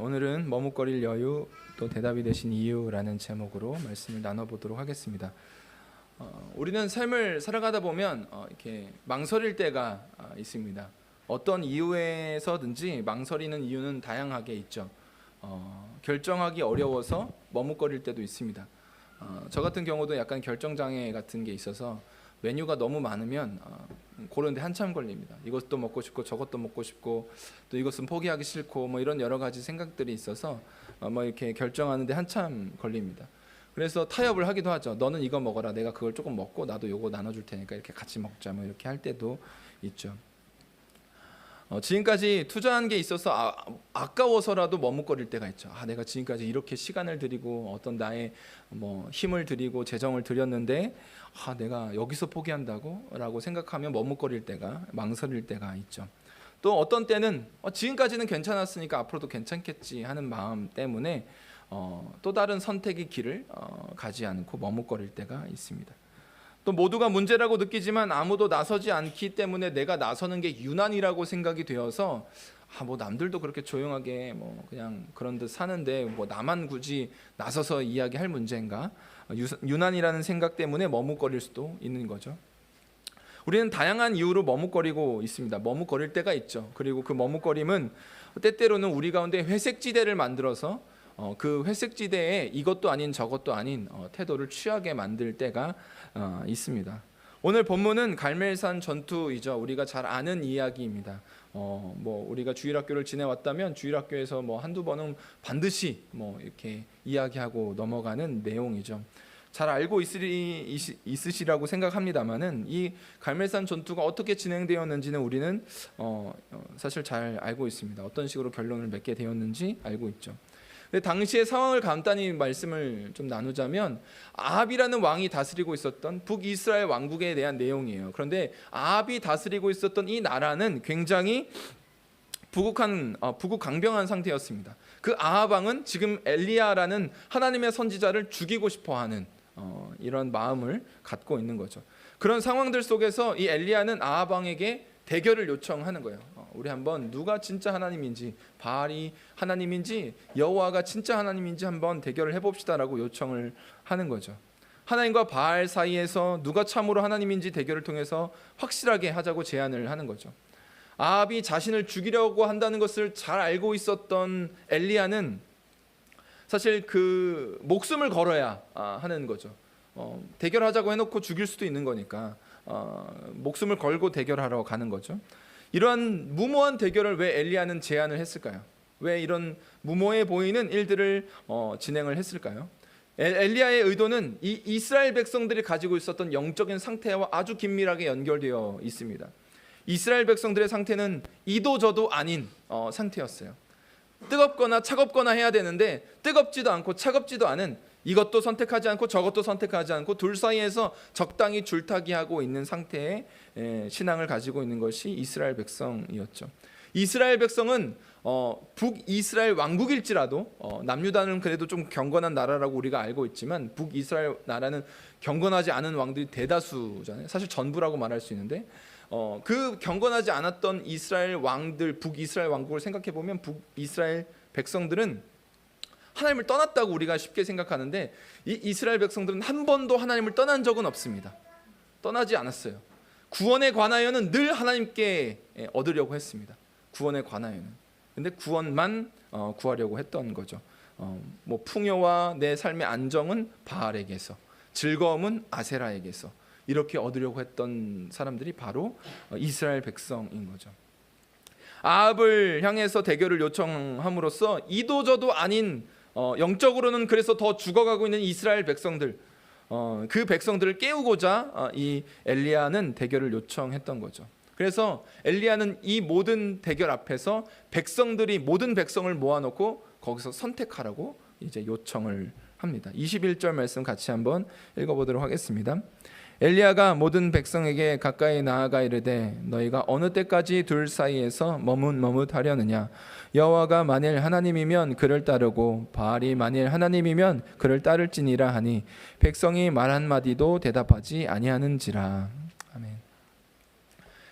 오늘은 머뭇거릴 여유 또 대답이 되신 이유라는 제목으로 말씀을 나눠보도록 하겠습니다. 우리는 삶을 살아가다 보면 이렇게 망설일 때가 있습니다. 어떤 이유에서든지 망설이는 이유는 다양하게 있죠. 결정하기 어려워서 머뭇거릴 때도 있습니다. 저 같은 경우도 약간 결정장애 같은 게 있어서 메뉴가 너무 많으면 고르는데 한참 걸립니다. 이것도 먹고 싶고 저것도 먹고 싶고 또 이것은 포기하기 싫고 뭐 이런 여러 가지 생각들이 있어서 뭐 이렇게 결정하는데 한참 걸립니다. 그래서 타협을 하기도 하죠. 너는 이거 먹어라. 내가 그걸 조금 먹고 나도 요거 나눠줄 테니까 이렇게 같이 먹자. 뭐 이렇게 할 때도 있죠. 지금까지 투자한 게 있어서 아까워서라도 머뭇거릴 때가 있죠. 내가 지금까지 이렇게 시간을 들이고 어떤 나의 뭐 힘을 들이고 재정을 들였는데 내가 여기서 포기한다고? 라고 생각하면 머뭇거릴 때가, 망설일 때가 있죠. 또 어떤 때는 지금까지는 괜찮았으니까 앞으로도 괜찮겠지 하는 마음 때문에 또 다른 선택의 길을 가지 않고 머뭇거릴 때가 있습니다. 또 모두가 문제라고 느끼지만 아무도 나서지 않기 때문에 내가 나서는 게 유난이라고 생각이 되어서 뭐 남들도 그렇게 조용하게 뭐 그냥 그런 듯 사는데 뭐 나만 굳이 나서서 이야기할 문제인가? 유난이라는 생각 때문에 머뭇거릴 수도 있는 거죠. 우리는 다양한 이유로 머뭇거리고 있습니다. 머뭇거릴 때가 있죠. 그리고 그 머뭇거림은 때때로는 우리 가운데 회색지대를 만들어서 그 회색지대에 이것도 아닌 저것도 아닌 태도를 취하게 만들 때가 있습니다. 오늘 본문은 갈멜산 전투이죠. 우리가 잘 아는 이야기입니다. 뭐 우리가 주일학교를 지내왔다면 주일학교에서 뭐 한두 번은 반드시 뭐 이렇게 이야기하고 넘어가는 내용이죠. 잘 알고 있으시라고 생각합니다만은 이 갈멜산 전투가 어떻게 진행되었는지는 우리는 사실 잘 알고 있습니다. 어떤 식으로 결론을 맺게 되었는지 알고 있죠. 근데 당시의 상황을 간단히 말씀을 좀 나누자면 아합이라는 왕이 다스리고 있었던 북이스라엘 왕국에 대한 내용이에요. 그런데 아합이 다스리고 있었던 이 나라는 굉장히 부국강병한 상태였습니다. 그 아합 왕은 지금 엘리야라는 하나님의 선지자를 죽이고 싶어하는 이런 마음을 갖고 있는 거죠. 그런 상황들 속에서 이 엘리야는 아합 왕에게 대결을 요청하는 거예요. 우리 한번 누가 진짜 하나님인지, 바알이 하나님인지 여호와가 진짜 하나님인지 한번 대결을 해봅시다라고 요청을 하는 거죠. 하나님과 바알 사이에서 누가 참으로 하나님인지 대결을 통해서 확실하게 하자고 제안을 하는 거죠. 아합이 자신을 죽이려고 한다는 것을 잘 알고 있었던 엘리야는 사실 그 목숨을 걸어야 하는 거죠. 대결하자고 해놓고 죽일 수도 있는 거니까 목숨을 걸고 대결하러 가는 거죠. 이러한 무모한 대결을 왜 엘리야는 제안을 했을까요? 왜 이런 무모해 보이는 일들을 진행을 했을까요? 엘리야의 의도는 이 이스라엘 백성들이 가지고 있었던 영적인 상태와 아주 긴밀하게 연결되어 있습니다. 이스라엘 백성들의 상태는 이도저도 아닌 상태였어요. 뜨겁거나 차갑거나 해야 되는데 뜨겁지도 않고 차갑지도 않은, 이것도 선택하지 않고 저것도 선택하지 않고 둘 사이에서 적당히 줄타기하고 있는 상태의 신앙을 가지고 있는 것이 이스라엘 백성이었죠. 이스라엘 백성은 북이스라엘 왕국일지라도 남유다는 그래도 좀 경건한 나라라고 우리가 알고 있지만 북이스라엘 나라는 경건하지 않은 왕들이 대다수잖아요. 사실 전부라고 말할 수 있는데 그 경건하지 않았던 이스라엘 왕들, 북이스라엘 왕국을 생각해 보면 북이스라엘 백성들은 하나님을 떠났다고 우리가 쉽게 생각하는데 이 이스라엘 백성들은 한 번도 하나님을 떠난 적은 없습니다. 떠나지 않았어요. 구원에 관하여는 늘 하나님께 얻으려고 했습니다. 구원에 관하여는. 근데 구원만 구하려고 했던 거죠. 뭐 풍요와 내 삶의 안정은 바알에게서, 즐거움은 아세라에게서 이렇게 얻으려고 했던 사람들이 바로 이스라엘 백성인 거죠. 아합을 향해서 대결을 요청함으로써 이도저도 아닌 영적으로는 그래서 더 죽어가고 있는 이스라엘 백성들, 그 백성들을 깨우고자 이 엘리야는 대결을 요청했던 거죠. 그래서 엘리야는 이 모든 대결 앞에서 모든 백성을 모아놓고 거기서 선택하라고 이제 요청을 합니다. 21절 말씀 같이 한번 읽어보도록 하겠습니다. 엘리야가 모든 백성에게 가까이 나아가 이르되 너희가 어느 때까지 둘 사이에서 머뭇머뭇하려느냐. 여호와가 만일 하나님이면 그를 따르고 바알이 만일 하나님이면 그를 따를지니라 하니 백성이 말 한마디도 대답하지 아니하는지라. 아멘.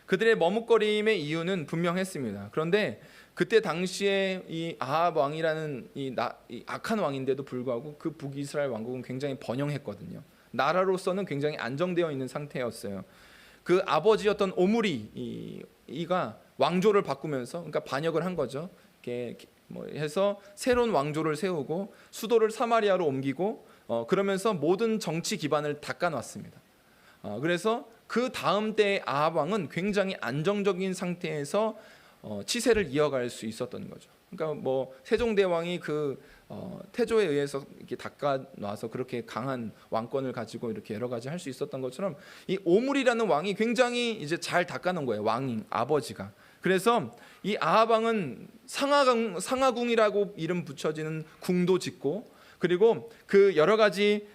그들의 머뭇거림의 이유는 분명했습니다. 그런데 그때 당시에 이 아합 왕이라는 이 악한 왕인데도 불구하고 그 북이스라엘 왕국은 굉장히 번영했거든요. 나라로서는 굉장히 안정되어 있는 상태였어요. 그 아버지였던 오므리가 왕조를 바꾸면서, 그러니까 반역을 한 거죠. 이렇게 뭐 해서 새로운 왕조를 세우고 수도를 사마리아로 옮기고 그러면서 모든 정치 기반을 닦아놨습니다. 그래서 그 다음 때 아합 왕은 굉장히 안정적인 상태에서 치세를 이어갈 수 있었던 거죠. 그러니까 뭐 세종대왕이 그 태조에 의해서 이렇게 닦아놔서 그렇게 강한 왕권을 가지고 이렇게 여러 가지 할 수 있었던 것처럼 이 오므리라는 왕이 굉장히 이제 잘 닦아놓은 거예요. 왕 아버지가. 그래서 이 아합 왕은 상하궁이라고 이름 붙여지는 궁도 짓고, 그리고 그 여러 가지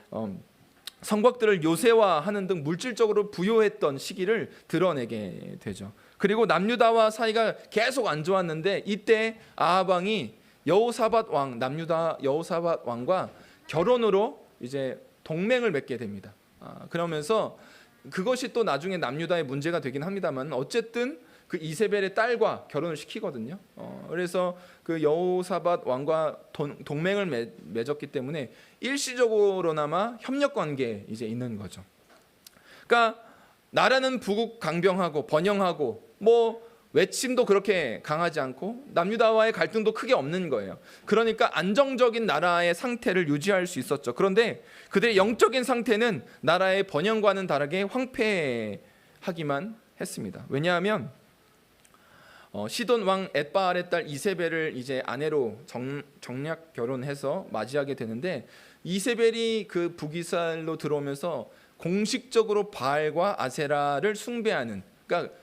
성곽들을 요새화하는 등 물질적으로 부요했던 시기를 드러내게 되죠. 그리고 남유다와 사이가 계속 안 좋았는데 이때 아합 왕이 여호사밧 왕, 남유다 여호사밧 왕과 결혼으로 이제 동맹을 맺게 됩니다. 그러면서 그것이 또 나중에 남유다의 문제가 되긴 합니다만 어쨌든 그 이세벨의 딸과 결혼을 시키거든요. 그래서 그 여호사밧 왕과 동맹을 맺었기 때문에 일시적으로나마 협력 관계에 이제 있는 거죠. 그러니까 나라는 부국강병하고 번영하고 뭐 외침도 그렇게 강하지 않고 남유다와의 갈등도 크게 없는 거예요. 그러니까 안정적인 나라의 상태를 유지할 수 있었죠. 그런데 그들의 영적인 상태는 나라의 번영과는 다르게 황폐하기만 했습니다. 왜냐하면 시돈 왕 엣바알의 딸 이세벨을 이제 아내로 정략 결혼해서 맞이하게 되는데, 이세벨이 그 북이스라엘로 들어오면서 공식적으로 바알과 아세라를 숭배하는, 그러니까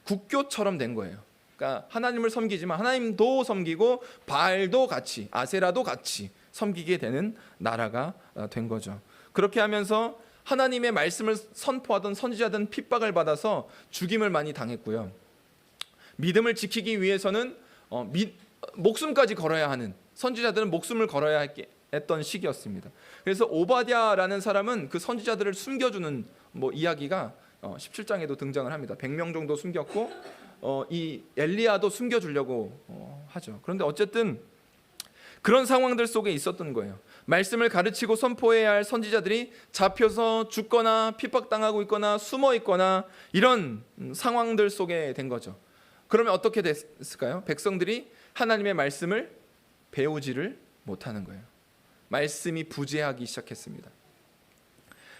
국교처럼 된 거예요. 그러니까 하나님을 섬기지만 하나님도 섬기고 바알도 같이, 아세라도 같이 섬기게 되는 나라가 된 거죠. 그렇게 하면서 하나님의 말씀을 선포하던 선지자들은 핍박을 받아서 죽임을 많이 당했고요. 믿음을 지키기 위해서는 목숨까지 걸어야 하는, 선지자들은 목숨을 걸어야 했던 시기였습니다. 그래서 오바댜라는 사람은 그 선지자들을 숨겨주는 뭐 이야기가 17장에도 등장을 합니다. 100명 정도 숨겼고 이 엘리야도 숨겨주려고 하죠. 그런데 어쨌든 그런 상황들 속에 있었던 거예요. 말씀을 가르치고 선포해야 할 선지자들이 잡혀서 죽거나 핍박당하고 있거나 숨어 있거나 이런 상황들 속에 된 거죠. 그러면 어떻게 됐을까요? 백성들이 하나님의 말씀을 배우지를 못하는 거예요. 말씀이 부재하기 시작했습니다.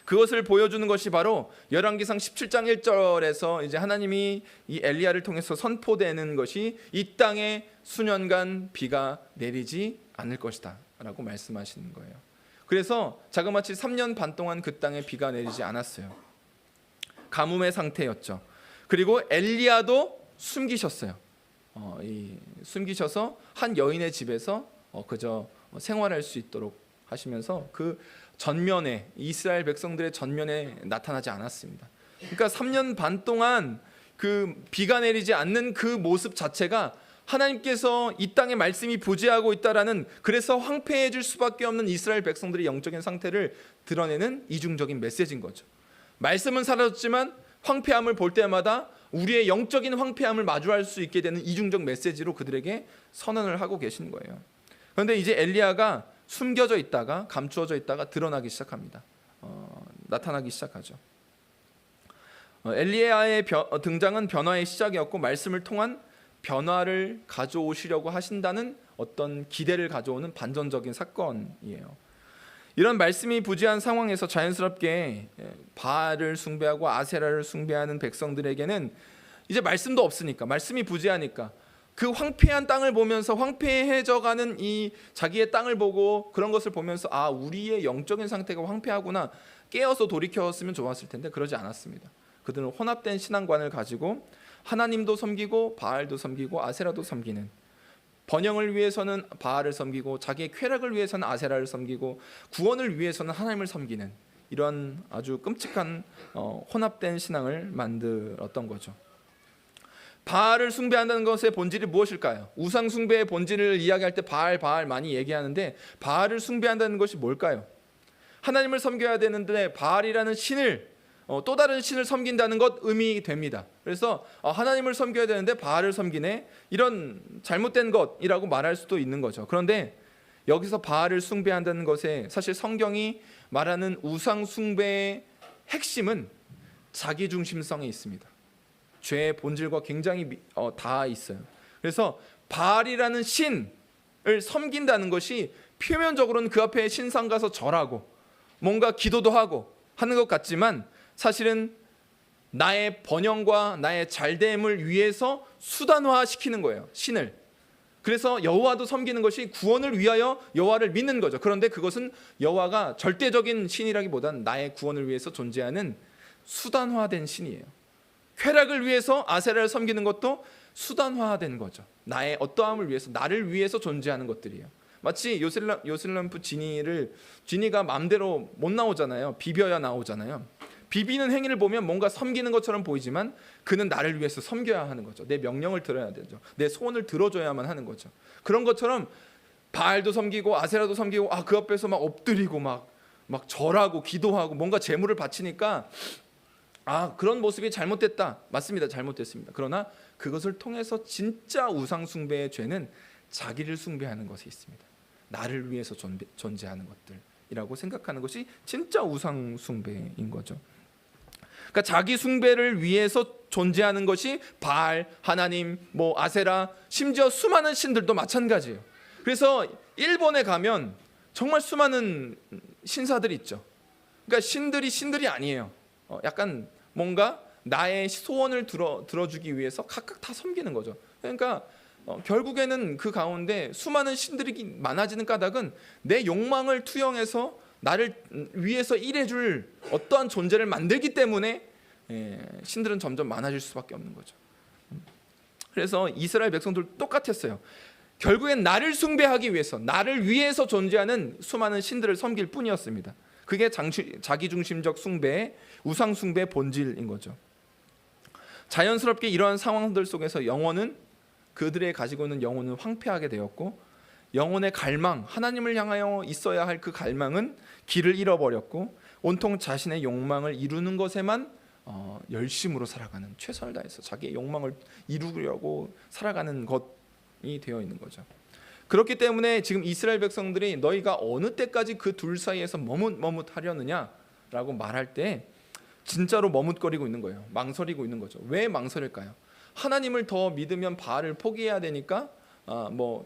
그것을 보여주는 것이 바로 열왕기상 17장 1절에서 이제 하나님이 이 엘리야를 통해서 선포되는 것이 이 땅에 수년간 비가 내리지 않을 것이다 라고 말씀하시는 거예요. 그래서 자그마치 3년 반 동안 그 땅에 비가 내리지 않았어요. 가뭄의 상태였죠. 그리고 엘리야도 숨기셨어요. 숨기셔서 한 여인의 집에서 그저 생활할 수 있도록 하시면서 그 전면에, 이스라엘 백성들의 전면에 나타나지 않았습니다. 그러니까 3년 반 동안 그 비가 내리지 않는 그 모습 자체가 하나님께서 이 땅에 말씀이 부재하고 있다라는, 그래서 황폐해질 수밖에 없는 이스라엘 백성들의 영적인 상태를 드러내는 이중적인 메시지인 거죠. 말씀은 사라졌지만 황폐함을 볼 때마다 우리의 영적인 황폐함을 마주할 수 있게 되는 이중적 메시지로 그들에게 선언을 하고 계신 거예요. 그런데 이제 엘리야가 숨겨져 있다가 감추어져 있다가 드러나기 시작합니다. 나타나기 시작하죠. 엘리야의 등장은 변화의 시작이었고 말씀을 통한 변화를 가져오시려고 하신다는 어떤 기대를 가져오는 반전적인 사건이에요. 이런 말씀이 부재한 상황에서 자연스럽게 바알을 숭배하고 아세라를 숭배하는 백성들에게는 이제 말씀도 없으니까, 말씀이 부재하니까 그 황폐한 땅을 보면서, 황폐해져가는 이 자기의 땅을 보고 그런 것을 보면서 아, 우리의 영적인 상태가 황폐하구나, 깨어서 돌이켰으면 좋았을 텐데 그러지 않았습니다. 그들은 혼합된 신앙관을 가지고 하나님도 섬기고 바알도 섬기고 아세라도 섬기는, 번영을 위해서는 바알을 섬기고 자기의 쾌락을 위해서는 아세라를 섬기고 구원을 위해서는 하나님을 섬기는 이런 아주 끔찍한 혼합된 신앙을 만들었던 거죠. 바알을 숭배한다는 것의 본질이 무엇일까요? 우상 숭배의 본질을 이야기할 때 바알 많이 얘기하는데 바알을 숭배한다는 것이 뭘까요? 하나님을 섬겨야 되는데 바알이라는 신을 또 다른 신을 섬긴다는 것 의미됩니다. 그래서 하나님을 섬겨야 되는데 바알을 섬기네, 이런 잘못된 것이라고 말할 수도 있는 거죠. 그런데 여기서 바알을 숭배한다는 것에 사실 성경이 말하는 우상 숭배의 핵심은 자기중심성에 있습니다. 죄의 본질과 굉장히 닿아 있어요. 그래서 바알이라는 신을 섬긴다는 것이 표면적으로는 그 앞에 신상 가서 절하고 뭔가 기도도 하고 하는 것 같지만 사실은 나의 번영과 나의 잘됨을 위해서 수단화시키는 거예요, 신을. 그래서 여호와도 섬기는 것이 구원을 위하여 여호와를 믿는 거죠. 그런데 그것은 여호와가 절대적인 신이라기보다는 나의 구원을 위해서 존재하는 수단화된 신이에요. 쾌락을 위해서 아세라를 섬기는 것도 수단화된 거죠. 나의 어떠함을 위해서, 나를 위해서 존재하는 것들이에요. 마치 요슬람프 지니가 마음대로 못 나오잖아요. 비벼야 나오잖아요. 비비는 행위를 보면 뭔가 섬기는 것처럼 보이지만 그는 나를 위해서 섬겨야 하는 거죠. 내 명령을 들어야 되죠. 내 소원을 들어줘야만 하는 거죠. 그런 것처럼 바알도 섬기고 아세라도 섬기고 그 앞에서 막 엎드리고 막 절하고 기도하고 뭔가 제물을 바치니까 그런 모습이 잘못됐다. 맞습니다. 잘못됐습니다. 그러나 그것을 통해서 진짜 우상 숭배의 죄는 자기를 숭배하는 것이 있습니다. 나를 위해서 존재하는 것들이라고 생각하는 것이 진짜 우상 숭배인 거죠. 그러니까 자기 숭배를 위해서 존재하는 것이 바알, 하나님, 아세라, 심지어 수많은 신들도 마찬가지예요. 그래서 일본에 가면 정말 수많은 신사들이 있죠. 그러니까 신들이 아니에요. 약간 뭔가 나의 소원을 들어주기 위해서 각각 다 섬기는 거죠. 그러니까 결국에는 그 가운데 수많은 신들이 많아지는 까닭은 내 욕망을 투영해서 나를 위해서 일해줄 어떠한 존재를 만들기 때문에 신들은 점점 많아질 수밖에 없는 거죠. 그래서 이스라엘 백성들 똑같았어요. 결국엔 나를 숭배하기 위해서, 나를 위해서 존재하는 수많은 신들을 섬길 뿐이었습니다. 그게 자기중심적 숭배의 우상 숭배의 본질인 거죠. 자연스럽게 이러한 상황들 속에서 영혼은, 그들의 가지고 있는 영혼은 황폐하게 되었고, 영혼의 갈망, 하나님을 향하여 있어야 할 그 갈망은 길을 잃어버렸고, 온통 자신의 욕망을 이루는 것에만 열심으로 살아가는, 최선을 다해서 자기의 욕망을 이루려고 살아가는 것이 되어 있는 거죠. 그렇기 때문에 지금 이스라엘 백성들이 너희가 어느 때까지 그 둘 사이에서 머뭇하려느냐라고 말할 때 진짜로 머뭇거리고 있는 거예요. 망설이고 있는 거죠. 왜 망설일까요? 하나님을 더 믿으면 바알을 포기해야 되니까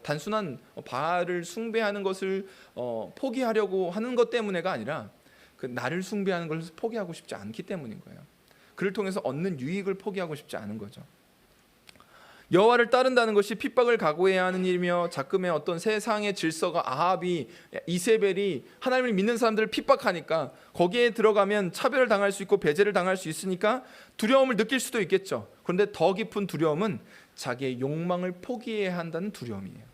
단순한 바알을 숭배하는 것을 포기하려고 하는 것 때문에가 아니라 그 나를 숭배하는 것을 포기하고 싶지 않기 때문인 거예요. 그를 통해서 얻는 유익을 포기하고 싶지 않은 거죠. 여호와를 따른다는 것이 핍박을 각오해야 하는 일이며, 자금의 어떤 세상의 질서가 아합이, 이세벨이 하나님을 믿는 사람들을 핍박하니까 거기에 들어가면 차별을 당할 수 있고 배제를 당할 수 있으니까 두려움을 느낄 수도 있겠죠. 그런데 더 깊은 두려움은 자기의 욕망을 포기해야 한다는 두려움이에요.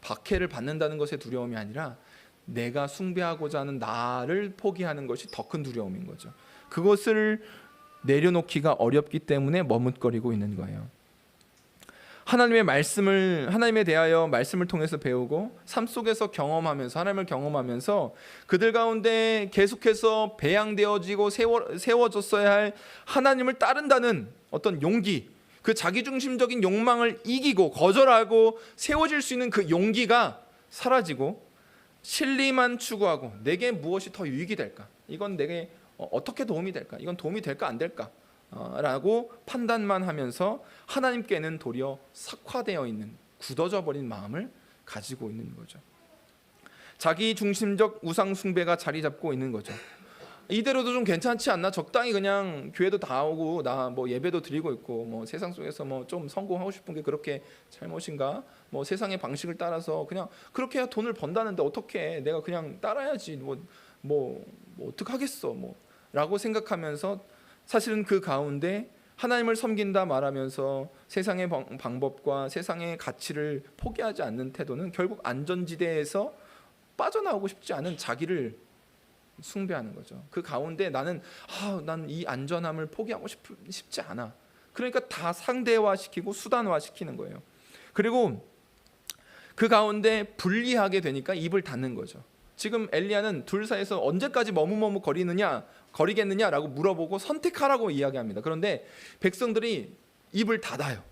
박해를 받는다는 것의 두려움이 아니라 내가 숭배하고자 하는 나를 포기하는 것이 더 큰 두려움인 거죠. 그것을 내려놓기가 어렵기 때문에 머뭇거리고 있는 거예요. 하나님에 대하여 말씀을 통해서 배우고 삶 속에서 경험하면서, 하나님을 경험하면서 그들 가운데 계속해서 배양되어지고 세워졌어야 할 하나님을 따른다는 어떤 용기, 그 자기중심적인 욕망을 이기고 거절하고 세워질 수 있는 그 용기가 사라지고 진리만 추구하고 내게 무엇이 더 유익이 될까? 이건 내게 어떻게 도움이 될까? 이건 도움이 될까 안 될까? 라고 판단만 하면서 하나님께는 도리어 삭화되어 있는, 굳어져 버린 마음을 가지고 있는 거죠. 자기 중심적 우상 숭배가 자리 잡고 있는 거죠. 이대로도 좀 괜찮지 않나? 적당히 그냥 교회도 다 오고 나 예배도 드리고 있고 세상 속에서 좀 성공하고 싶은 게 그렇게 잘못인가? 세상의 방식을 따라서 그냥 그렇게 해야 돈을 번다는데 어떻게 내가 그냥 따라야지 어떡하겠어 라고 생각하면서 사실은 그 가운데 하나님을 섬긴다 말하면서 세상의 방법과 세상의 가치를 포기하지 않는 태도는 결국 안전지대에서 빠져나오고 싶지 않은 자기를 숭배하는 거죠. 그 가운데 나는 이 안전함을 포기하고 싶지 않아. 그러니까 다 상대화시키고 수단화시키는 거예요. 그리고 그 가운데 불리하게 되니까 입을 닫는 거죠. 지금 엘리야는 둘 사이에서 언제까지 거리겠느냐라고 물어보고 선택하라고 이야기합니다. 그런데 백성들이 입을 닫아요.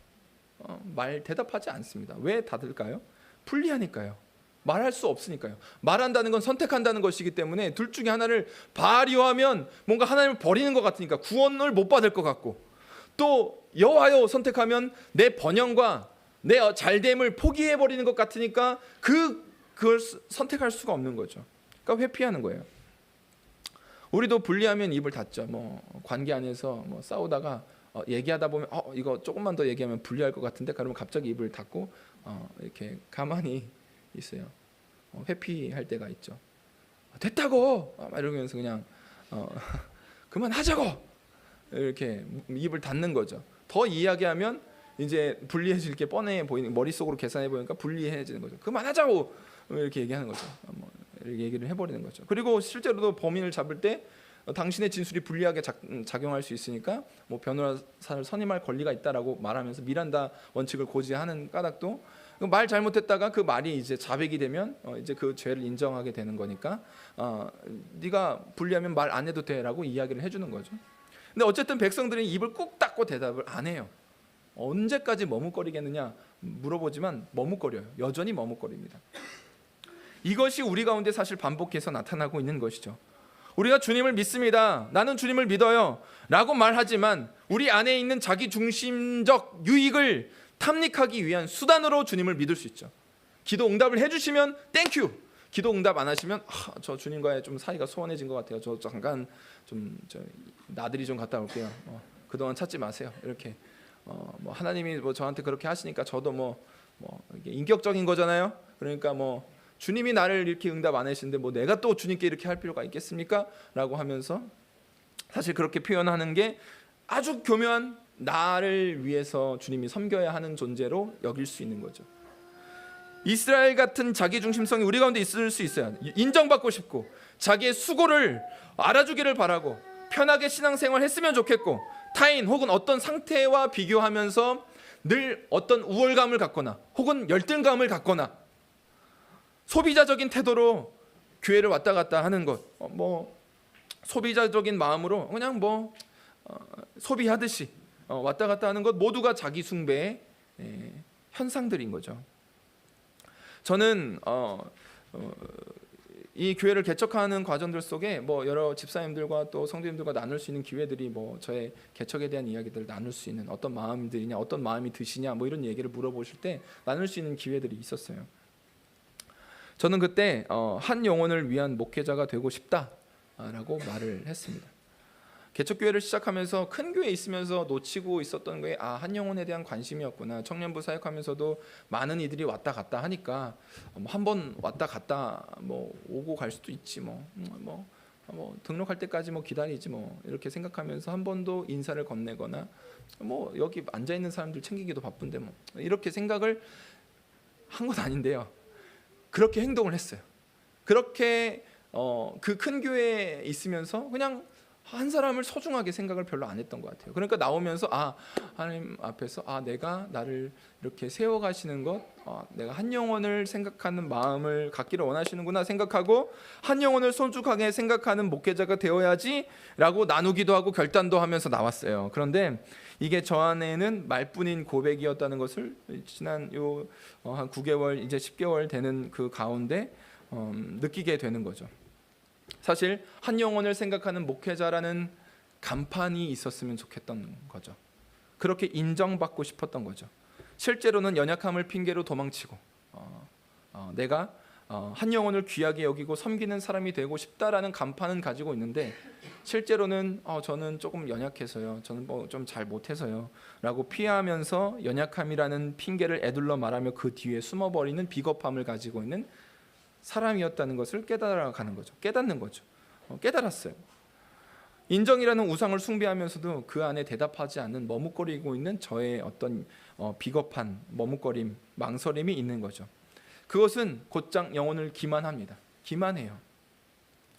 대답하지 않습니다. 왜 닫을까요? 불리하니까요. 말할 수 없으니까요. 말한다는 건 선택한다는 것이기 때문에 둘 중에 하나를 발휘하면 뭔가 하나님을 버리는 것 같으니까 구원을 못 받을 것 같고, 또 여호와여 선택하면 내 번영과 내 잘됨을 포기해버리는 것 같으니까 그걸 선택할 수가 없는 거죠. 그러니까 회피하는 거예요. 우리도 불리하면 입을 닫죠. 관계 안에서 싸우다가 얘기하다 보면 이거 조금만 더 얘기하면 불리할 것 같은데, 그러면 갑자기 입을 닫고 이렇게 가만히 있어요. 회피할 때가 있죠. 됐다고 이러면서 그냥 그만하자고 이렇게 입을 닫는 거죠. 더 이야기하면 이제 불리해질 게 뻔해 보이는, 머릿속으로 계산해 보니까 불리해지는 거죠. 그만하자고 이렇게 얘기하는 거죠. 이렇게 얘기를 해버리는 거죠. 그리고 실제로도 범인을 잡을 때 당신의 진술이 불리하게 작용할 수 있으니까 변호사를 선임할 권리가 있다라고 말하면서 미란다 원칙을 고지하는 까닭도, 말 잘못했다가 그 말이 이제 자백이 되면 이제 그 죄를 인정하게 되는 거니까 네가 불리하면 말 안 해도 돼라고 이야기를 해주는 거죠. 근데 어쨌든 백성들은 입을 꾹 닫고 대답을 안 해요. 언제까지 머뭇거리겠느냐 물어보지만 머뭇거려요. 여전히 머뭇거립니다. 이것이 우리 가운데 사실 반복해서 나타나고 있는 것이죠. 우리가 주님을 믿습니다, 나는 주님을 믿어요 라고 말하지만 우리 안에 있는 자기 중심적 유익을 탐닉하기 위한 수단으로 주님을 믿을 수 있죠. 기도 응답을 해주시면 땡큐, 기도 응답 안 하시면 저 주님과의 좀 사이가 소원해진 것 같아요, 저 잠깐 나들이 좀 갔다 올게요, 그동안 찾지 마세요, 이렇게 하나님이 저한테 그렇게 하시니까 저도 이게 인격적인 거잖아요. 그러니까 주님이 나를 이렇게 응답 안 하시는데 내가 또 주님께 이렇게 할 필요가 있겠습니까? 라고 하면서 사실 그렇게 표현하는 게 아주 교묘한, 나를 위해서 주님이 섬겨야 하는 존재로 여길 수 있는 거죠. 이스라엘 같은 자기 중심성이 우리 가운데 있을 수 있어요. 인정받고 싶고 자기의 수고를 알아주기를 바라고 편하게 신앙생활 했으면 좋겠고, 타인 혹은 어떤 상태와 비교하면서 늘 어떤 우월감을 갖거나 혹은 열등감을 갖거나 소비자적인 태도로 교회를 왔다 갔다 하는 것, 소비자적인 마음으로 그냥 소비하듯이 왔다 갔다 하는 것, 모두가 자기 숭배의 현상들인 거죠. 저는 이 교회를 개척하는 과정들 속에 여러 집사님들과 또 성도님들과 나눌 수 있는 기회들이, 저의 개척에 대한 이야기들을 나눌 수 있는, 어떤 마음들이냐, 어떤 마음이 드시냐, 이런 얘기를 물어보실 때 나눌 수 있는 기회들이 있었어요. 저는 그때 한 영혼을 위한 목회자가 되고 싶다라고 말을 했습니다. 개척교회를 시작하면서 큰 교회에 있으면서 놓치고 있었던 게 한 영혼에 대한 관심이었구나. 청년부 사역하면서도 많은 이들이 왔다 갔다 하니까 한 번 왔다 갔다 오고 갈 수도 있지 등록할 때까지 기다리지 이렇게 생각하면서 한 번도 인사를 건네거나 여기 앉아 있는 사람들 챙기기도 바쁜데 이렇게 생각을 한 건 아닌데요. 그렇게 행동을 했어요. 그렇게 그 큰 교회에 있으면서 그냥 한 사람을 소중하게 생각을 별로 안 했던 것 같아요. 그러니까 나오면서 하나님 앞에서 내가 나를 이렇게 세워가시는 것, 내가 한 영혼을 생각하는 마음을 갖기를 원하시는구나 생각하고 한 영혼을 소중하게 생각하는 목회자가 되어야지 라고 나누기도 하고 결단도 하면서 나왔어요. 그런데 이게 저 안에는 말뿐인 고백이었다는 것을 지난 한 9개월 이제 10개월 되는 그 가운데 느끼게 되는 거죠. 사실 한 영혼을 생각하는 목회자라는 간판이 있었으면 좋겠던 거죠. 그렇게 인정받고 싶었던 거죠. 실제로는 연약함을 핑계로 도망치고 내가 한 영혼을 귀하게 여기고 섬기는 사람이 되고 싶다라는 간판은 가지고 있는데 실제로는 저는 조금 연약해서요, 저는 좀 잘 못해서요 라고 피하면서 연약함이라는 핑계를 에둘러 말하며 그 뒤에 숨어버리는 비겁함을 가지고 있는 사람이었다는 것을 깨달아가는 거죠. 깨닫는 거죠. 깨달았어요. 인정이라는 우상을 숭배하면서도 그 안에 대답하지 않는, 머뭇거리고 있는 저의 어떤 비겁한 머뭇거림, 망설임이 있는 거죠. 그것은 곧장 영혼을 기만합니다. 기만해요.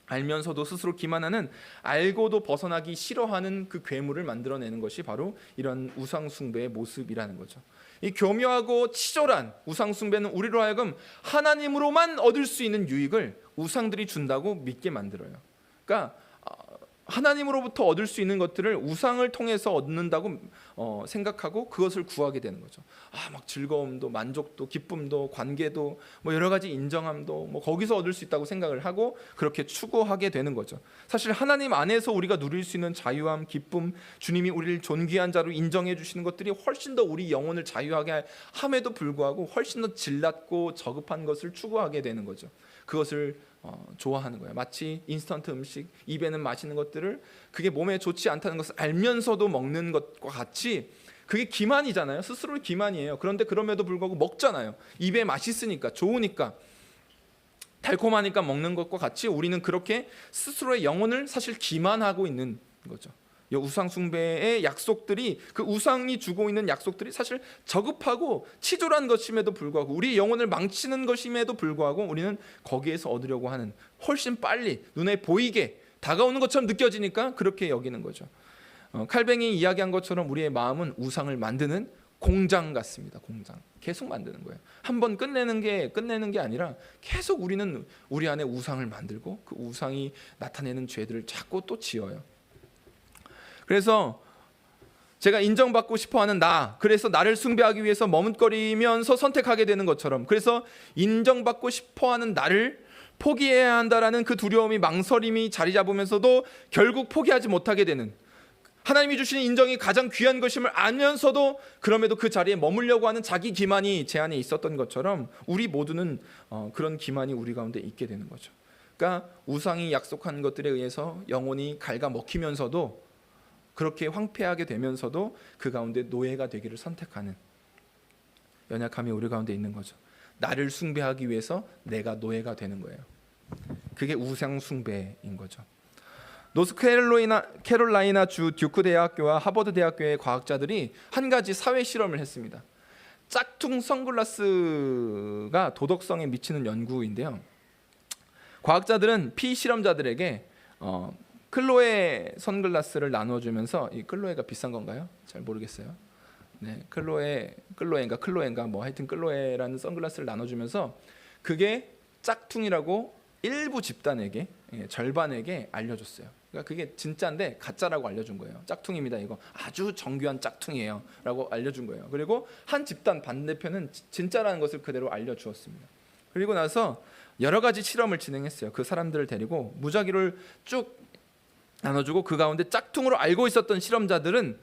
알면서도 스스로 기만하는, 알고도 벗어나기 싫어하는 그 괴물을 만들어내는 것이 바로 이런 우상 숭배의 모습이라는 거죠. 이 교묘하고 치졸한 우상 숭배는 우리로 하여금 하나님으로만 얻을 수 있는 유익을 우상들이 준다고 믿게 만들어요. 그러니까 하나님으로부터 얻을 수 있는 것들을 우상을 통해서 얻는다고 생각하고 그것을 구하게 되는 거죠. 막 즐거움도, 만족도, 기쁨도, 관계도, 뭐 여러 가지 인정함도 뭐 거기서 얻을 수 있다고 생각을 하고 그렇게 추구하게 되는 거죠. 사실 하나님 안에서 우리가 누릴 수 있는 자유함, 기쁨, 주님이 우리를 존귀한 자로 인정해 주시는 것들이 훨씬 더 우리 영혼을 자유하게 함에도 불구하고 훨씬 더 질낮고 저급한 것을 추구하게 되는 거죠. 그것을 좋아하는 거예요. 마치 인스턴트 음식, 입에는 맛있는 것들을 그게 몸에 좋지 않다는 것을 알면서도 먹는 것과 같이 그게 기만이잖아요. 스스로의 기만이에요. 그런데 그럼에도 불구하고 먹잖아요. 입에 맛있으니까, 좋으니까, 달콤하니까 먹는 것과 같이 우리는 그렇게 스스로의 영혼을 사실 기만하고 있는 거죠. 우상 숭배의 약속들이, 그 우상이 주고 있는 약속들이 사실 저급하고 치졸한 것임에도 불구하고, 우리 영혼을 망치는 것임에도 불구하고 우리는 거기에서 얻으려고 하는, 훨씬 빨리 눈에 보이게 다가오는 것처럼 느껴지니까 그렇게 여기는 거죠. 칼뱅이 이야기한 것처럼 우리의 마음은 우상을 만드는 공장 같습니다. 공장. 계속 만드는 거예요. 한번 끝내는 게 아니라 계속 우리는 우리 안에 우상을 만들고 그 우상이 나타내는 죄들을 자꾸 또 지어요. 그래서 제가 인정받고 싶어하는 그래서 나를 숭배하기 위해서 머뭇거리면서 선택하게 되는 것처럼, 그래서 인정받고 싶어하는 나를 포기해야 한다라는 그 두려움이, 망설임이 자리 잡으면서도 결국 포기하지 못하게 되는, 하나님이 주시는 인정이 가장 귀한 것임을 알면서도 그럼에도 그 자리에 머물려고 하는 자기 기만이 제 안에 있었던 것처럼 우리 모두는 그런 기만이 우리 가운데 있게 되는 거죠. 그러니까 우상이 약속한 것들에 의해서 영혼이 갉아먹히면서도, 그렇게 황폐하게 되면서도 그 가운데 노예가 되기를 선택하는 연약함이 우리 가운데 있는 거죠. 나를 숭배하기 위해서 내가 노예가 되는 거예요. 그게 우상 숭배인 거죠. 노스캐롤라이나 주 듀크 대학교와 하버드 대학교의 과학자들이 한 가지 사회 실험을 했습니다. 짝퉁 선글라스가 도덕성에 미치는 연구인데요. 과학자들은 피실험자들에게 클로에 선글라스를 나눠주면서, 이 클로에가 비싼 건가요? 잘 모르겠어요. 네, 클로에인가 뭐 하여튼 클로에라는 선글라스를 나눠주면서 그게 짝퉁이라고 일부 집단에게, 절반에게 알려줬어요. 그러니까 그게 진짜인데 가짜라고 알려준 거예요. 짝퉁입니다. 이거 아주 정교한 짝퉁이에요라고 알려준 거예요. 그리고 한 집단 반대편은 진짜라는 것을 그대로 알려주었습니다. 그리고 나서 여러 가지 실험을 진행했어요. 그 사람들을 데리고 무작위를 쭉 나눠주고 그 가운데 짝퉁으로 알고 있었던 실험자들은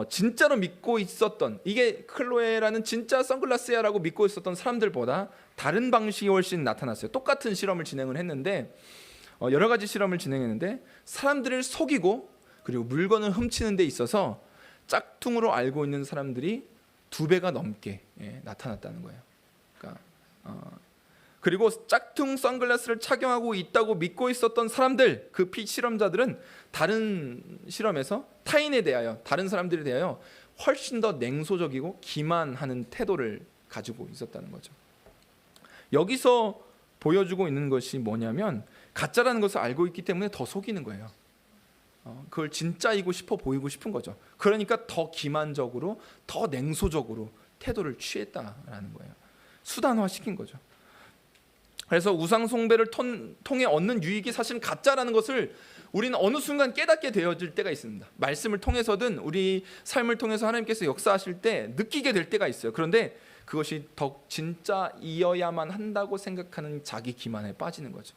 진짜로 믿고 있었던, 이게 클로에라는 진짜 선글라스야라고 믿고 있었던 사람들보다 다른 방식이 훨씬 나타났어요. 똑같은 실험을 진행을 했는데, 여러 가지 실험을 진행했는데 사람들을 속이고 그리고 물건을 훔치는 데 있어서 짝퉁으로 알고 있는 사람들이 2배가 넘게 나타났다는 거예요. 그러니까 그리고 짝퉁 선글라스를 착용하고 있다고 믿고 있었던 사람들, 그 피실험자들은 다른 실험에서 타인에 대하여, 다른 사람들에 대하여 훨씬 더 냉소적이고 기만하는 태도를 가지고 있었다는 거죠. 여기서 보여주고 있는 것이 뭐냐면, 가짜라는 것을 알고 있기 때문에 더 속이는 거예요. 그걸 진짜이고 싶어 보이고 싶은 거죠. 그러니까 더 기만적으로, 더 냉소적으로 태도를 취했다라는 거예요. 수단화시킨 거죠. 그래서 우상 숭배를 통해 얻는 유익이 사실은 가짜라는 것을 우리는 어느 순간 깨닫게 되어질 때가 있습니다. 말씀을 통해서든 우리 삶을 통해서 하나님께서 역사하실 때 느끼게 될 때가 있어요. 그런데 그것이 더 진짜이어야만 한다고 생각하는 자기 기만에 빠지는 거죠.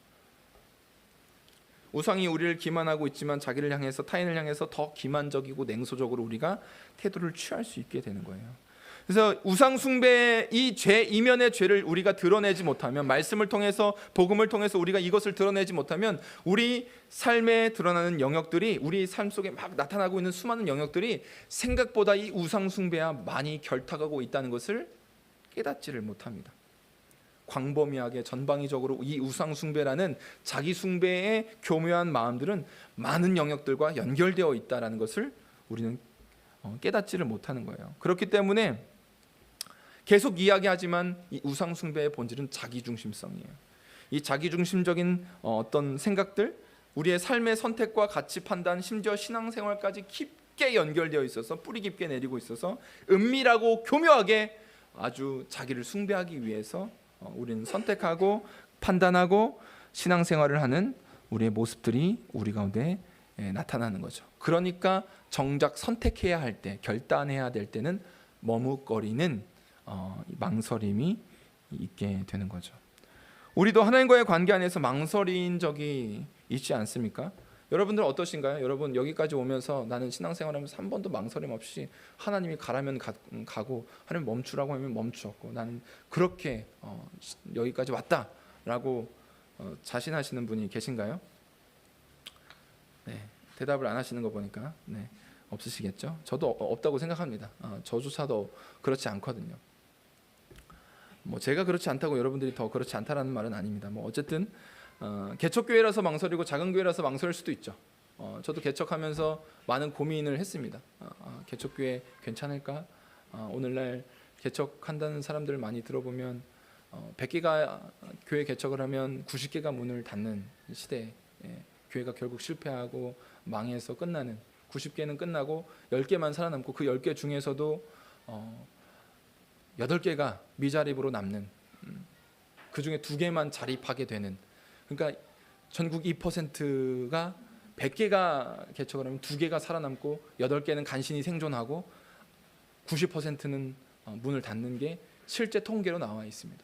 우상이 우리를 기만하고 있지만 자기를 향해서, 타인을 향해서 더 기만적이고 냉소적으로 우리가 태도를 취할 수 있게 되는 거예요. 그래서 우상 숭배의 이 죄, 이면의 죄를 우리가 드러내지 못하면, 말씀을 통해서, 복음을 통해서 우리가 이것을 드러내지 못하면 우리 삶에 드러나는 영역들이, 우리 삶 속에 막 나타나고 있는 수많은 영역들이 생각보다 이 우상 숭배와 많이 결탁하고 있다는 것을 깨닫지를 못합니다. 광범위하게 전방위적으로 이 우상 숭배라는 자기 숭배의 교묘한 마음들은 많은 영역들과 연결되어 있다는 것을 우리는 깨닫지를 못하는 거예요. 그렇기 때문에 계속 이야기하지만 이 우상 숭배의 본질은 자기중심성이에요. 이 자기중심적인 어떤 생각들, 우리의 삶의 선택과 가치 판단, 심지어 신앙생활까지 깊게 연결되어 있어서, 뿌리 깊게 내리고 있어서 은밀하고 교묘하게 아주 자기를 숭배하기 위해서 우리는 선택하고 판단하고 신앙생활을 하는 우리의 모습들이 우리 가운데 나타나는 거죠. 그러니까 정작 선택해야 할 때, 결단해야 될 때는 머뭇거리는 망설임이 있게 되는 거죠. 우리도 하나님과의 관계 안에서 망설인 적이 있지 않습니까? 여러분들 어떠신가요? 여러분 여기까지 오면서 나는 신앙생활하면서 한 번도 망설임 없이 하나님이 가라면 가고 하나님 멈추라고 하면 멈추었고 나는 그렇게 여기까지 왔다라고 자신하시는 분이 계신가요? 네, 대답을 안 하시는 거 보니까 없으시겠죠? 저도 없다고 생각합니다. 저조차도 그렇지 않거든요. 뭐 제가 그렇지 않다고 여러분들이 더 그렇지 않다라는 말은 아닙니다. 뭐 어쨌든 개척교회라서 망설이고 작은 교회라서 망설일 수도 있죠. 저도 개척하면서 많은 고민을 했습니다. 개척교회 괜찮을까? 오늘날 개척한다는 사람들 많이 들어보면 100개가 교회 개척을 하면 90개가 문을 닫는 시대에 교회가 결국 실패하고 망해서 끝나는, 90개는 끝나고 10개만 살아남고 그 10개 중에서도 8개가 미자립으로 남는, 그 중에 2개만 자립하게 되는, 그러니까 전국 2%가 100개가 개척을 하면 2개가 살아남고 8개는 간신히 생존하고 90%는 문을 닫는 게 실제 통계로 나와 있습니다.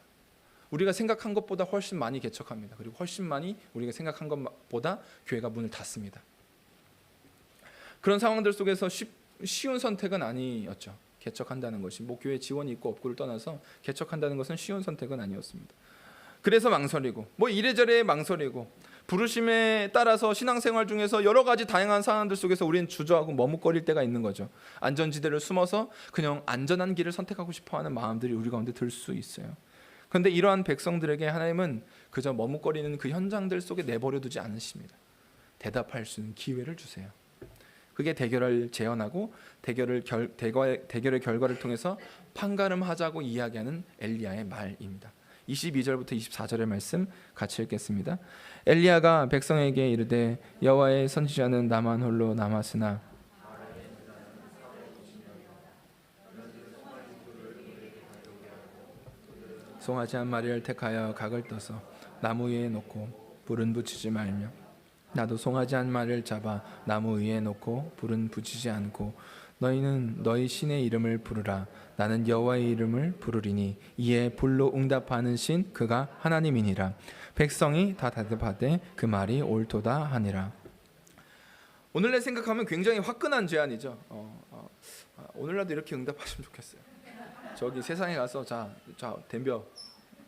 우리가 생각한 것보다 훨씬 많이 개척합니다. 그리고 훨씬 많이 우리가 생각한 것보다 교회가 문을 닫습니다. 그런 상황들 속에서 쉬운 선택은 아니었죠. 개척한다는 것이 뭐 교회 지원이 있고 없고를 떠나서 개척한다는 것은 쉬운 선택은 아니었습니다. 그래서 망설이고 뭐 이래저래 망설이고 부르심에 따라서 신앙생활 중에서 여러 가지 다양한 상황들 속에서 우리는 주저하고 머뭇거릴 때가 있는 거죠. 안전지대를 숨어서 그냥 안전한 길을 선택하고 싶어하는 마음들이 우리 가운데 들 수 있어요. 그런데 이러한 백성들에게 하나님은 그저 머뭇거리는 그 현장들 속에 내버려 두지 않으십니다. 대답할 수 있는 기회를 주세요. 그게 대결을 재현하고 대결의 결과를 통해서 판가름하자고 이야기하는 엘리야의 말입니다. 22절부터 24절의 말씀 같이 읽겠습니다. 엘리야가 백성에게 이르되 여호와의 선지자는 나만 홀로 남았으나 송아지 한 마리를 택하여 각을 떠서 나무 위에 놓고 불은 붙이지 말며 나도 송아지 한 마리를 잡아 나무 위에 놓고 불은 붙이지 않고 너희는 너희 신의 이름을 부르라. 나는 여호와의 이름을 부르리니 이에 불로 응답하는 신 그가 하나님이니라. 백성이 다 대답하되 그 말이 옳도다 하니라. 오늘날 생각하면 굉장히 화끈한 제안이죠. 오늘날도 이렇게 응답하시면 좋겠어요. 저기 세상에 가서 자 덤벼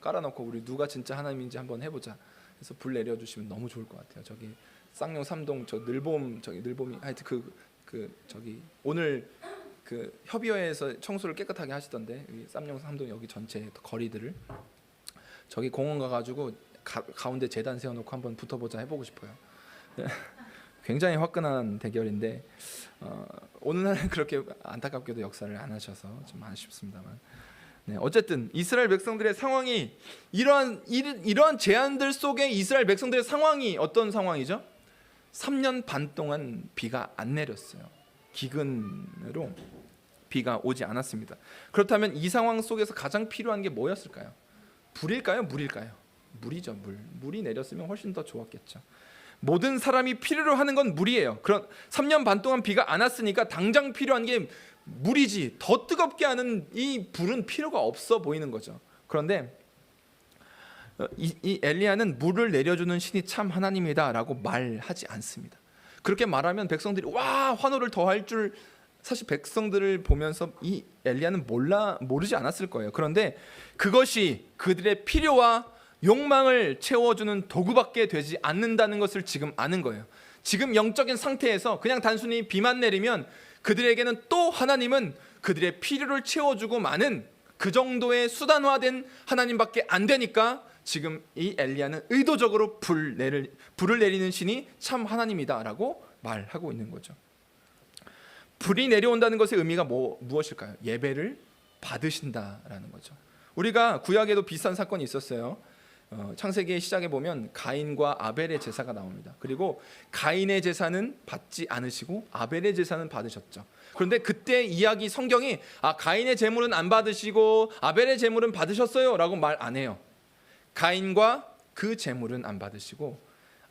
깔아놓고 우리 누가 진짜 하나님인지 한번 해보자. 그래서 불 내려주시면 너무 좋을 것 같아요. 저기 쌍용 3동 저 늘봄이 하여튼 저기 오늘 그 협의회에서 청소를 깨끗하게 하시던데 쌍용 3동 여기 전체 거리들을 저기 공원 가가지고 가운데 재단 세워놓고 한번 붙어보자 해보고 싶어요. 굉장히 화끈한 대결인데 오늘날은 그렇게 안타깝게도 역사를 안 하셔서 좀 아쉽습니다만 어쨌든 이스라엘 백성들의 상황이 이러한 제안들 속에 이스라엘 백성들의 상황이 어떤 상황이죠? 3년 반 동안 비가 안 내렸어요. 기근으로 비가 오지 않았습니다. 그렇다면 이 상황 속에서 가장 필요한 게 뭐였을까요? 불일까요? 물일까요? 물이죠. 물이 내렸으면 훨씬 더 좋았겠죠. 모든 사람이 필요로 하는 건 물이에요. 그런 3년 반 동안 비가 안 왔으니까 당장 필요한 게 물이지. 더 뜨겁게 하는 이 불은 필요가 없어 보이는 거죠. 그런데 이 엘리야는 물을 내려주는 신이 참 하나님이다라고 말하지 않습니다. 그렇게 말하면 백성들이 와 환호를 더할 줄 사실 백성들을 보면서 이 엘리야는 모르지 않았을 거예요. 그런데 그것이 그들의 필요와 욕망을 채워주는 도구밖에 되지 않는다는 것을 지금 아는 거예요. 지금 영적인 상태에서 그냥 단순히 비만 내리면 그들에게는 또 하나님은 그들의 필요를 채워주고 마는 그 정도의 수단화된 하나님밖에 안 되니까 지금 이 엘리야는 의도적으로 불을 내리는 신이 참 하나님이다라고 말하고 있는 거죠. 불이 내려온다는 것의 의미가 무엇일까요? 예배를 받으신다라는 거죠. 우리가 구약에도 비슷한 사건이 있었어요. 창세기의 시작에 보면 가인과 아벨의 제사가 나옵니다. 그리고 가인의 제사는 받지 않으시고 아벨의 제사는 받으셨죠. 그런데 그때 이야기 성경이 가인의 제물은 안 받으시고 아벨의 제물은 받으셨어요 라고 말 안 해요. 가인과 그 제물은 안 받으시고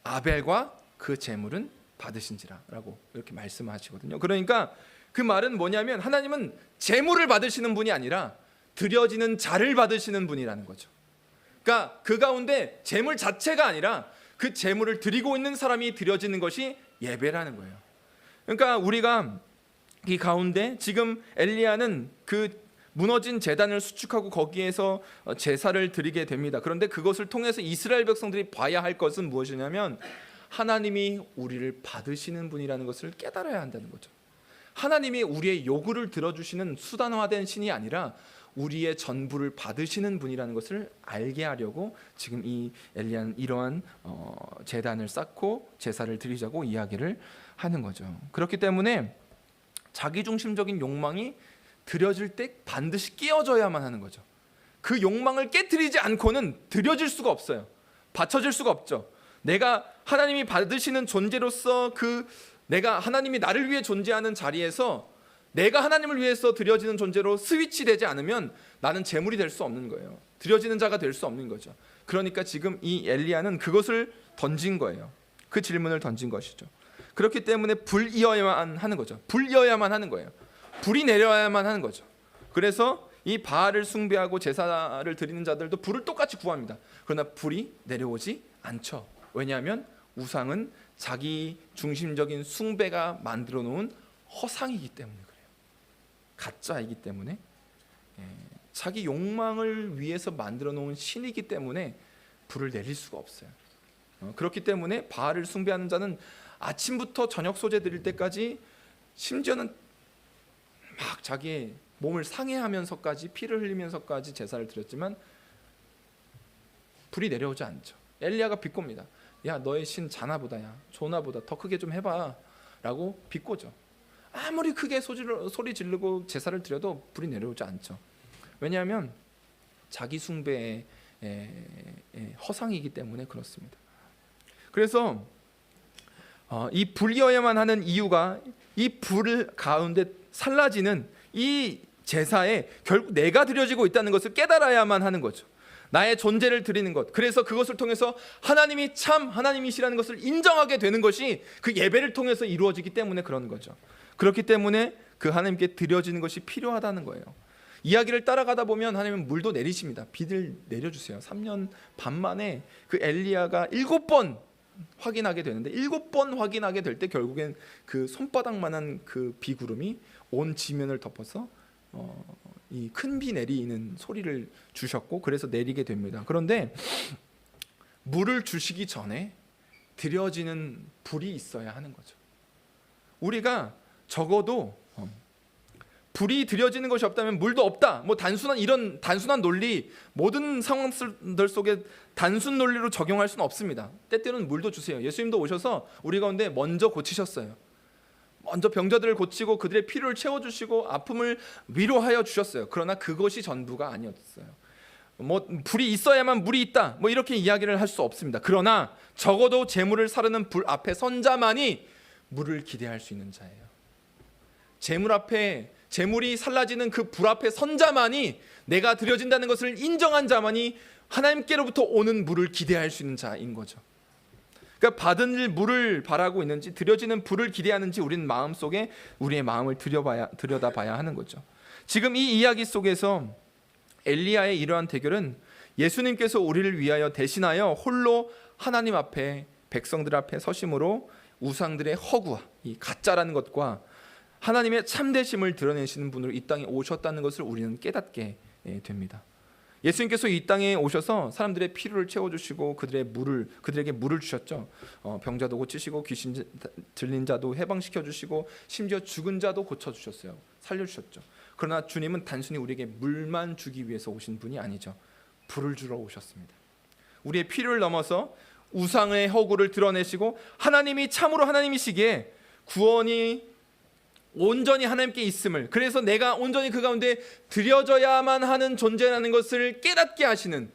아벨과 그 제물은 받으신지라라고 이렇게 말씀하시거든요. 그러니까 그 말은 뭐냐면 하나님은 제물을 받으시는 분이 아니라 드려지는 자를 받으시는 분이라는 거죠. 그러니까 그 가운데 제물 자체가 아니라 그 제물을 드리고 있는 사람이 드려지는 것이 예배라는 거예요. 그러니까 우리가 이 가운데 지금 엘리야는 그 무너진 제단을 수축하고 거기에서 제사를 드리게 됩니다. 그런데 그것을 통해서 이스라엘 백성들이 봐야 할 것은 무엇이냐면 하나님이 우리를 받으시는 분이라는 것을 깨달아야 한다는 거죠. 하나님이 우리의 요구를 들어주시는 수단화된 신이 아니라 우리의 전부를 받으시는 분이라는 것을 알게 하려고 지금 이 엘리야는 이러한 제단을 쌓고 제사를 드리자고 이야기를 하는 거죠. 그렇기 때문에 자기중심적인 욕망이 드려질 때 반드시 깨어져야만 하는 거죠. 그 욕망을 깨트리지 않고는 드려질 수가 없어요. 바쳐질 수가 없죠. 내가 하나님이 받으시는 존재로서 내가 하나님이 나를 위해 존재하는 자리에서 내가 하나님을 위해서 드려지는 존재로 스위치되지 않으면 나는 제물이 될 수 없는 거예요. 드려지는 자가 될 수 없는 거죠. 그러니까 지금 이 엘리야는 그것을 던진 거예요. 그 질문을 던진 것이죠. 그렇기 때문에 불이어야만 하는 거죠. 불이어야만 하는 거예요. 불이 내려야만 하는 거죠. 그래서 이 바알을 숭배하고 제사를 드리는 자들도 불을 똑같이 구합니다. 그러나 불이 내려오지 않죠. 왜냐하면 우상은 자기 중심적인 숭배가 만들어 놓은 허상이기 때문에 그래요. 가짜이기 때문에 자기 욕망을 위해서 만들어 놓은 신이기 때문에 불을 내릴 수가 없어요. 그렇기 때문에 바알을 숭배하는 자는 아침부터 저녁 소재 드릴 때까지 심지어는 막 자기의 몸을 상해하면서까지 피를 흘리면서까지 제사를 드렸지만 불이 내려오지 않죠. 엘리야가 비꼽니다. 야, 너의 신 자나보다, 조나보다 더 크게 좀 해봐 라고 비꼬죠. 아무리 크게 소리 지르고 제사를 드려도 불이 내려오지 않죠. 왜냐하면 자기 숭배의 허상이기 때문에 그렇습니다. 그래서 이 불이어야만 하는 이유가 이 불 가운데 살라지는 이 제사에 결국 내가 드려지고 있다는 것을 깨달아야만 하는 거죠. 나의 존재를 드리는 것. 그래서 그것을 통해서 하나님이 참 하나님이시라는 것을 인정하게 되는 것이 그 예배를 통해서 이루어지기 때문에 그런 거죠. 그렇기 때문에 그 하나님께 드려지는 것이 필요하다는 거예요. 이야기를 따라가다 보면 하나님은 물도 내리십니다. 비를 내려주세요. 3년 반 만에 그 엘리야가 7번 확인하게 되는데 7번 확인하게 될 때 결국엔 그 손바닥만한 그 비구름이 온 지면을 덮어서 이 큰 비 내리는 소리를 주셨고 그래서 내리게 됩니다. 그런데 물을 주시기 전에 드려지는 불이 있어야 하는 거죠. 우리가 적어도 불이 드려지는 것이 없다면 물도 없다. 뭐 이런 단순한 논리 모든 상황들 속에 단순 논리로 적용할 수는 없습니다. 때때로는 물도 주세요. 예수님도 오셔서 우리 가운데 먼저 고치셨어요. 먼저 병자들을 고치고 그들의 필요를 채워주시고 아픔을 위로하여 주셨어요. 그러나 그것이 전부가 아니었어요. 뭐 불이 있어야만 물이 있다. 뭐 이렇게 이야기를 할 수 없습니다. 그러나 적어도 재물을 사르는 불 앞에 선 자만이 물을 기대할 수 있는 자예요. 재물이 살라지는 그 불 앞에 선 자만이 내가 드려진다는 것을 인정한 자만이 하나님께로부터 오는 물을 기대할 수 있는 자인 거죠. 그러니까 받은 물을 바라고 있는지 드려지는 불을 기대하는지 우리는 마음속에 우리의 마음을 들여다봐야 하는 거죠. 지금 이 이야기 속에서 엘리야의 이러한 대결은 예수님께서 우리를 위하여 대신하여 홀로 하나님 앞에 백성들 앞에 서심으로 우상들의 허구와 이 가짜라는 것과 하나님의 참되심을 드러내시는 분으로 이 땅에 오셨다는 것을 우리는 깨닫게 됩니다. 예수님께서 이 땅에 오셔서 사람들의 필요를 채워주시고 그들에게 물을 주셨죠. 병자도 고치시고 귀신 들린 자도 해방시켜 주시고 심지어 죽은 자도 고쳐주셨어요. 살려주셨죠. 그러나 주님은 단순히 우리에게 물만 주기 위해서 오신 분이 아니죠. 불을 주러 오셨습니다. 우리의 필요를 넘어서 우상의 허구를 드러내시고 하나님이 참으로 하나님이시기에 구원이 온전히 하나님께 있음을, 그래서 내가 온전히 그 가운데 드려져야만 하는 존재라는 것을 깨닫게 하시는,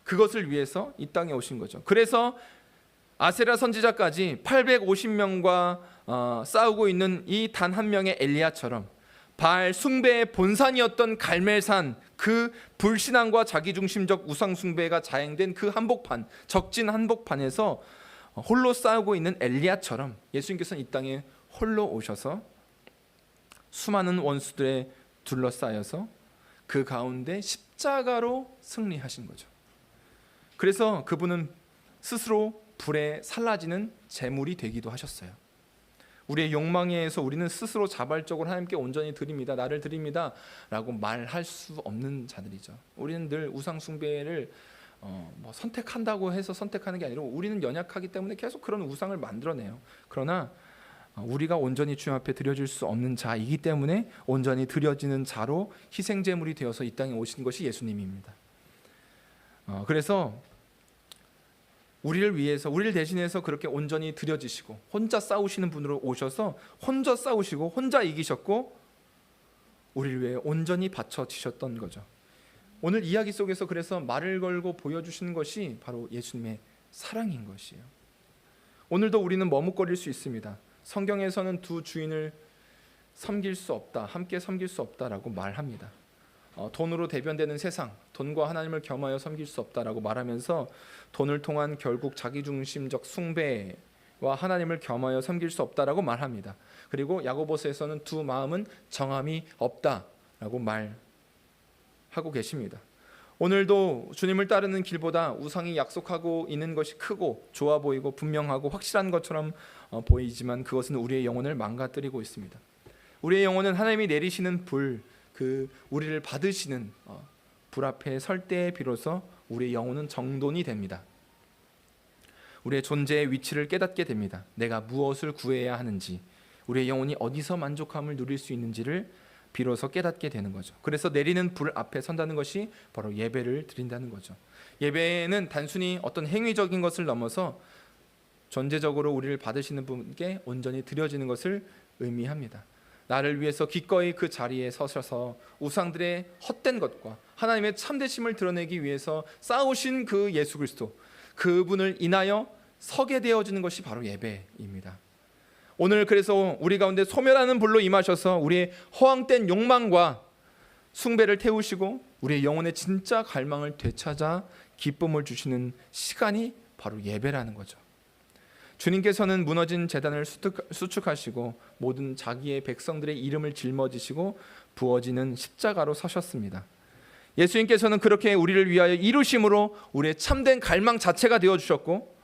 그것을 위해서 이 땅에 오신 거죠. 그래서 아세라 선지자까지 850명과 싸우고 있는 이 단 한 명의 엘리야처럼 바알 숭배의 본산이었던 갈멜산 그 불신앙과 자기중심적 우상숭배가 자행된 그 한복판, 적진 한복판에서 홀로 싸우고 있는 엘리야처럼 예수님께서는 이 땅에 홀로 오셔서 수많은 원수들에 둘러싸여서 그 가운데 십자가로 승리하신 거죠. 그래서 그분은 스스로 불에 살라지는 제물이 되기도 하셨어요. 우리의 욕망에 의해서 우리는 스스로 자발적으로 하나님께 온전히 드립니다, 나를 드립니다 라고 말할 수 없는 자들이죠. 우리는 늘 우상 숭배를 선택한다고 해서 선택하는 게 아니라 우리는 연약하기 때문에 계속 그런 우상을 만들어내요. 그러나 우리가 온전히 주님 앞에 드려질 수 없는 자이기 때문에 온전히 드려지는 자로 희생제물이 되어서 이 땅에 오신 것이 예수님입니다. 그래서 우리를 위해서, 우리를 대신해서 그렇게 온전히 드려지시고 혼자 싸우시는 분으로 오셔서 혼자 싸우시고 혼자 이기셨고 우리를 위해 온전히 바쳐지셨던 거죠. 오늘 이야기 속에서 그래서 말을 걸고 보여주시는 것이 바로 예수님의 사랑인 것이에요. 오늘도 우리는 머뭇거릴 수 있습니다. 성경에서는 두 주인을 섬길 수 없다, 함께 섬길 수 없다라고 말합니다. 돈으로 대변되는 세상, 돈과 하나님을 겸하여 섬길 수 없다라고 말하면서 돈을 통한 결국 자기중심적 숭배와 하나님을 겸하여 섬길 수 없다라고 말합니다. 그리고 야고보서에서는 두 마음은 정함이 없다라고 말하고 계십니다. 오늘도 주님을 따르는 길보다 우상이 약속하고 있는 것이 크고 좋아 보이고 분명하고 확실한 것처럼 보이지만 그것은 우리의 영혼을 망가뜨리고 있습니다. 우리의 영혼은 하나님이 내리시는 불, 우리를 받으시는 불 앞에 설 때에 비로소 우리의 영혼은 정돈이 됩니다. 우리의 존재의 위치를 깨닫게 됩니다. 내가 무엇을 구해야 하는지, 우리의 영혼이 어디서 만족함을 누릴 수 있는지를 비로소 깨닫게 되는 거죠. 그래서 내리는 불 앞에 선다는 것이 바로 예배를 드린다는 거죠. 예배는 단순히 어떤 행위적인 것을 넘어서 전제적으로 우리를 받으시는 분께 온전히 드려지는 것을 의미합니다. 나를 위해서 기꺼이 그 자리에 서셔서 우상들의 헛된 것과 하나님의 참되심을 드러내기 위해서 싸우신 그 예수 그리스도, 그분을 인하여 서게 되어지는 것이 바로 예배입니다. 오늘 그래서 우리 가운데 소멸하는 불로 임하셔서 우리의 허황된 욕망과 숭배를 태우시고 우리의 영혼의 진짜 갈망을 되찾아 기쁨을 주시는 시간이 바로 예배라는 거죠. 주님께서는 무너진 제단을 수축하시고 모든 자기의 백성들의 이름을 жил머지시고 부어지는 십자가로 서셨습니다. 예수님께서는 그렇게 우리를 위하여 이루심으로 우리의 참된 갈망 자체가 되어주셨고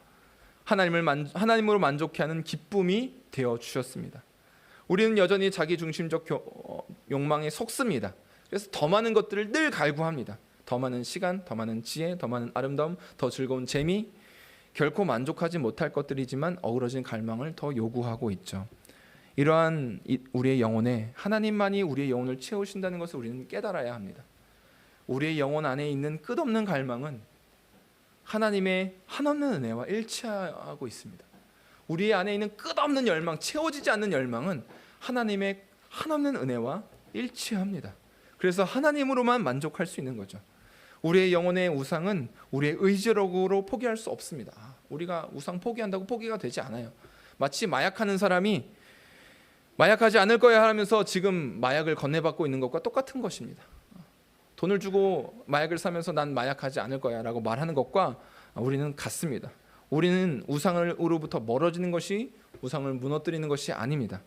하나님으로 만족해 하는 기쁨이 되어주셨습니다. 우리는 여전히 자기중심적 욕망에 속습니다. 그래서 더 많은 것들을 늘 갈구합니다. 더 많은 시간, 더 많은 지혜, 더 많은 아름다움, 더 즐거운 재미, 결코 만족하지 못할 것들이지만 어우러진 갈망을 더 요구하고 있죠. 이러한 우리의 영혼에 하나님만이 우리의 영혼을 채우신다는 것을 우리는 깨달아야 합니다. 우리의 영혼 안에 있는 끝없는 갈망은 하나님의 한없는 은혜와 일치하고 있습니다. 우리 안에 있는 끝없는 열망, 채워지지 않는 열망은 하나님의 한없는 은혜와 일치합니다. 그래서 하나님으로만 만족할 수 있는 거죠. 우리의 영혼의 우상은 우리의 의지력으로 포기할 수 없습니다. 우리가 우상 포기한다고 포기가 되지 않아요. 마치 마약하는 사람이 마약하지 않을 거야 하면서 지금 마약을 건네받고 있는 것과 똑같은 것입니다. 돈을 주고 마약을 사면서 난 마약하지 않을 거야 라고 말하는 것과 우리는 같습니다. 우리는 우상으로부터 멀어지는 것이 우상을 무너뜨리는 것이 아닙니다.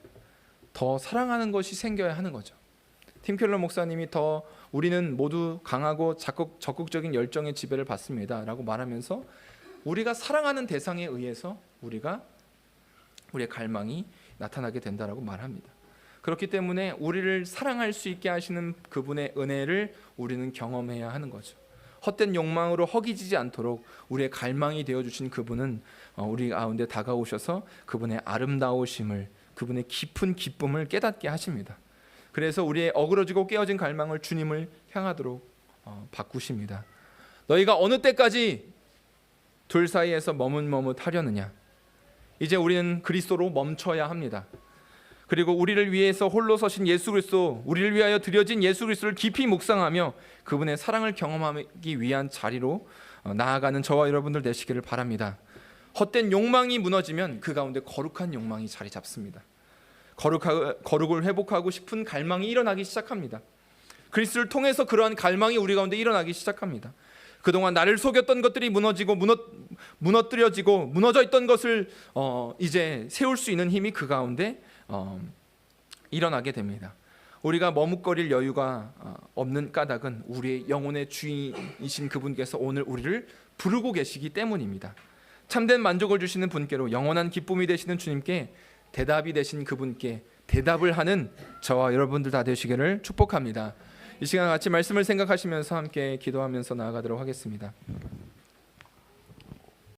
더 사랑하는 것이 생겨야 하는 거죠. 팀 켈러 목사님이 더 우리는 모두 강하고 적극적인 열정의 지배를 받습니다 라고 말하면서 우리가 사랑하는 대상에 의해서 우리의 갈망이 나타나게 된다라고 말합니다. 그렇기 때문에 우리를 사랑할 수 있게 하시는 그분의 은혜를 우리는 경험해야 하는 거죠. 헛된 욕망으로 허기지지 않도록 우리의 갈망이 되어주신 그분은 우리 가운데 다가오셔서 그분의 아름다우심을, 그분의 깊은 기쁨을 깨닫게 하십니다. 그래서 우리의 어그러지고 깨어진 갈망을 주님을 향하도록 바꾸십니다. 너희가 어느 때까지 둘 사이에서 머뭇머뭇하려느냐. 이제 우리는 그리스도로 멈춰야 합니다. 그리고 우리를 위해서 홀로 서신 예수 그리스도, 우리를 위하여 드려진 예수 그리스도를 깊이 묵상하며 그분의 사랑을 경험하기 위한 자리로 나아가는 저와 여러분들 되시기를 바랍니다. 헛된 욕망이 무너지면 그 가운데 거룩한 욕망이 자리 잡습니다. 거룩을 회복하고 싶은 갈망이 일어나기 시작합니다. 그리스도를 통해서 그러한 갈망이 우리 가운데 일어나기 시작합니다. 그동안 나를 속였던 것들이 무너뜨려지고 무너져 있던 것을 이제 세울 수 있는 힘이 그 가운데 일어나게 됩니다. 우리가 머뭇거릴 여유가 없는 까닭은 우리의 영혼의 주인이신 그분께서 오늘 우리를 부르고 계시기 때문입니다. 참된 만족을 주시는 분께로 영원한 기쁨이 되시는 주님께 대답이 되신 그분께 대답을 하는 저와 여러분들 다 되시기를 축복합니다. 이 시간 같이 말씀을 생각하시면서 함께 기도하면서 나아가도록 하겠습니다.